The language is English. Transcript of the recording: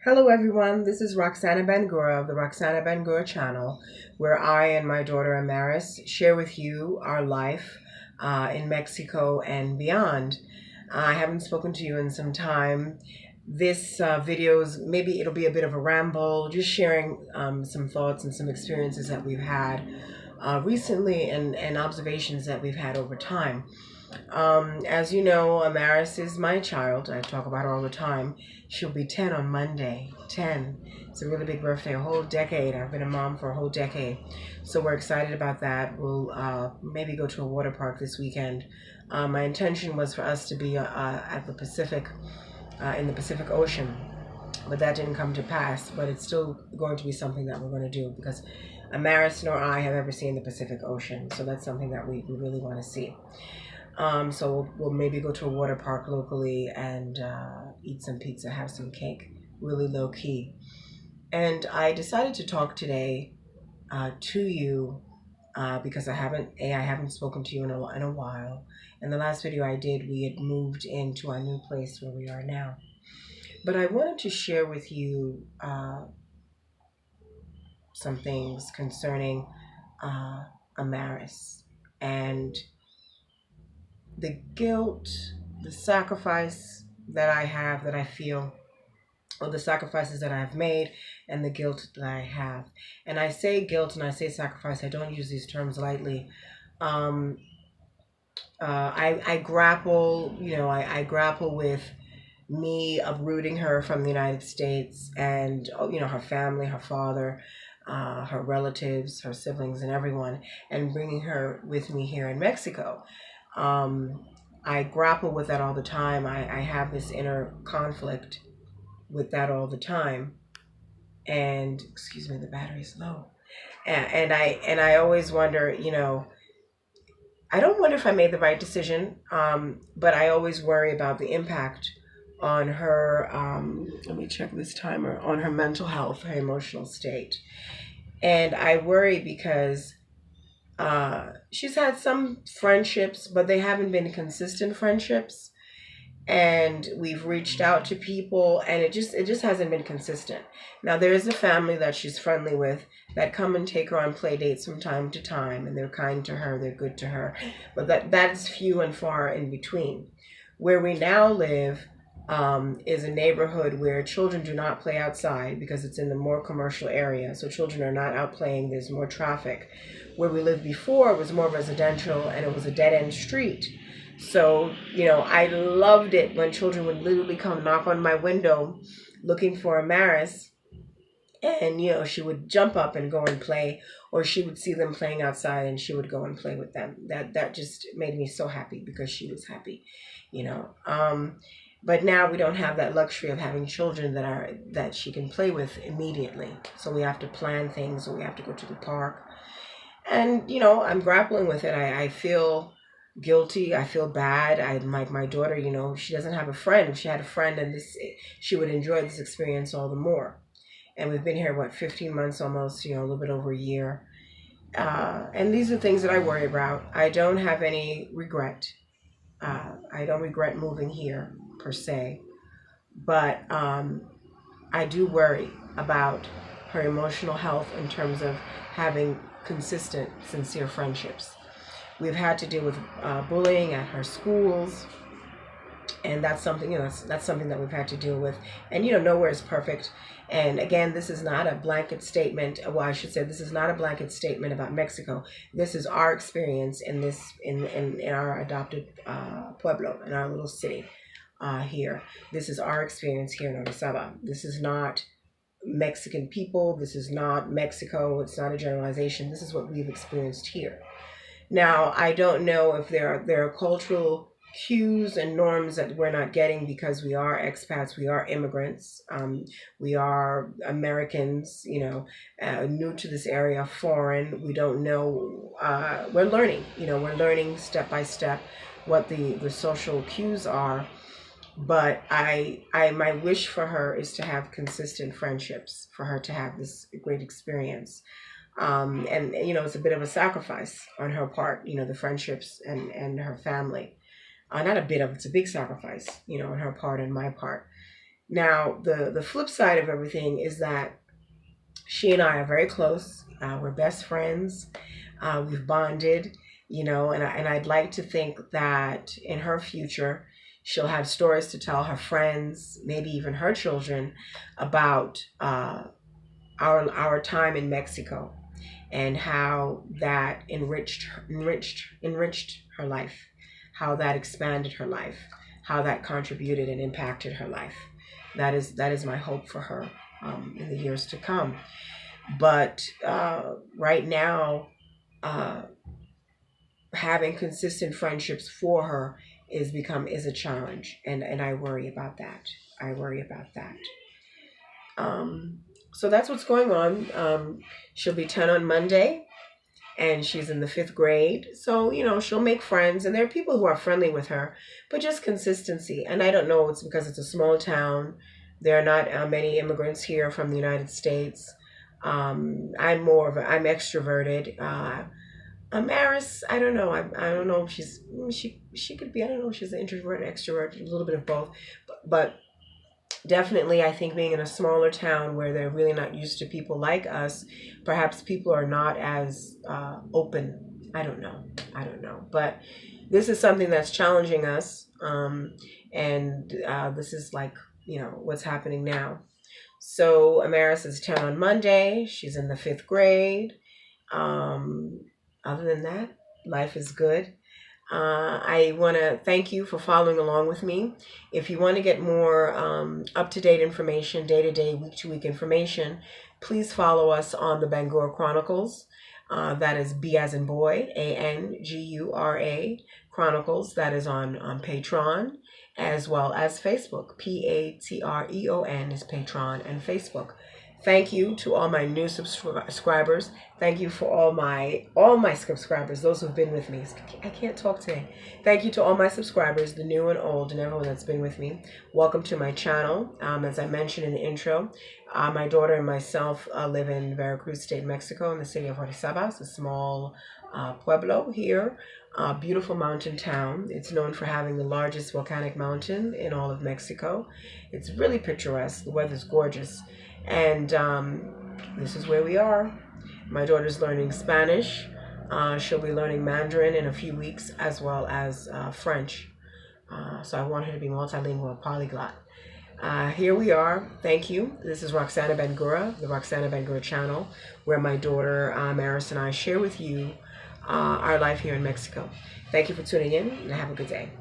Hello everyone, this is Roxana Bangura of the Roxana Bangura channel, where I and my daughter Amaris share with you our life in Mexico and beyond. I haven't spoken to you in some time. This videos, maybe it'll be a bit of a ramble, just sharing some thoughts and some experiences that we've had recently and observations that we've had over time. As you know, Amaris is my child. I talk about her all the time. She'll be 10 on Monday. 10. It's a really big birthday, a whole decade. I've been a mom for a whole decade. So we're excited about that. We'll maybe go to a water park this weekend. My intention was for us to be at the Pacific, in the Pacific Ocean, but that didn't come to pass. But it's still going to be something that we're going to do because Amaris nor I have ever seen the Pacific Ocean. So that's something that we really want to see. So we'll maybe go to a water park locally and eat some pizza, have some cake, really low key. And I decided to talk today to you because I haven't spoken to you in a while. And the last video I did, we had moved into our new place where we are now. But I wanted to share with you some things concerning Amaris and the guilt, the sacrifice that I have, that I feel, or the sacrifices that I've made, and the guilt that I have. And I say guilt and I say sacrifice, I don't use these terms lightly. I grapple, I grapple with me uprooting her from the United States and, her family, her father, her relatives, her siblings, and everyone, and bringing her with me here in Mexico. I grapple with that all the time. I have this inner conflict with that all the time. And excuse me, the battery's low. And I always wonder, I don't wonder if I made the right decision, but I always worry about the impact on her. Let me check this timer, on her mental health, her emotional state, and I worry because she's had some friendships, but they haven't been consistent friendships. And we've reached out to people, and it just hasn't been consistent. Now there is a family that she's friendly with that come and take her on play dates from time to time, and they're kind to her, they're good to her, but that's few and far in between. Where we now live is a neighborhood where children do not play outside because it's in the more commercial area. So children are not out playing. There's more traffic. Where we lived before was more residential, and it was a dead end street. So, I loved it when children would literally come knock on my window looking for Amaris. And, she would jump up and go and play, or she would see them playing outside and she would go and play with them. That just made me so happy because she was happy, you know. But now we don't have that luxury of having children that she can play with immediately. So we have to plan things, or we have to go to the park. And, I'm grappling with it. I feel guilty. I feel bad. Like my daughter, she doesn't have a friend. If she had a friend, and she would enjoy this experience all the more. And we've been here, 15 months almost, a little bit over a year. And these are things that I worry about. I don't have any regret. I don't regret moving here per se, but I do worry about her emotional health in terms of having consistent, sincere friendships. We've had to deal with bullying at her schools, and that's something, that's something that we've had to deal with. And nowhere is perfect. And again, this is not a blanket statement. Well, I should say this is not a blanket statement about Mexico. This is our experience in our adopted pueblo, in our little city here. This is our experience here in Orizaba. This is not Mexican people. This is not Mexico. It's not a generalization. This is what we've experienced here. Now, I don't know if there are cultural cues and norms that we're not getting because we are expats, we are immigrants, we are Americans, new to this area, foreign. We don't know. We're learning. We're learning step by step what the social cues are. But my wish for her is to have consistent friendships, for her to have this great experience. And it's a bit of a sacrifice on her part, the friendships and her family. Not a bit of, it's a big sacrifice, on her part and my part. Now, the flip side of everything is that she and I are very close. We're best friends. We've bonded, and I'd like to think that in her future, she'll have stories to tell her friends, maybe even her children, about our time in Mexico and how that enriched her life, how that expanded her life, how that contributed and impacted her life. That is my hope for her in the years to come. But right now, having consistent friendships for her is a challenge, and I worry about that. I worry about that. So that's what's going on. She'll be 10 on Monday, and she's in the 5th grade. So, she'll make friends, and there are people who are friendly with her, but just consistency. And I don't know, it's because it's a small town. There are not many immigrants here from the United States. I'm extroverted. Amaris, I don't know. I don't know if she could be. I don't know if she's an introvert, extrovert, a little bit of both. But definitely, I think being in a smaller town where they're really not used to people like us, perhaps people are not as open. I don't know. But this is something that's challenging us, and this is like what's happening now. So Amaris is 10 on Monday. She's in the 5th grade. Other than that, life is good. I want to thank you for following along with me. If you want to get more up-to-date information, day-to-day, week-to-week information, please follow us on the Bangura Chronicles. That is B as in boy, Angura Chronicles. That is on Patreon, as well as Facebook. Patreon is Patreon and Facebook. Thank you to all my new subscribers. Thank you for all my subscribers, those who've been with me. I can't talk today. Thank you to all my subscribers, the new and old, and everyone that's been with me. Welcome to my channel. As I mentioned in the intro, my daughter and myself live in Veracruz State, Mexico, in the city of Orizaba, a small pueblo here. Beautiful mountain town. It's known for having the largest volcanic mountain in all of Mexico. It's really picturesque. The weather's gorgeous. And this is where we are. My daughter's learning Spanish. She'll be learning Mandarin in a few weeks, as well as French. So I want her to be multilingual, polyglot. Here we are. Thank you. This is Roxana Bangura, the Roxana Bangura channel, where my daughter Amaris and I share with you our life here in Mexico. Thank you for tuning in, and have a good day.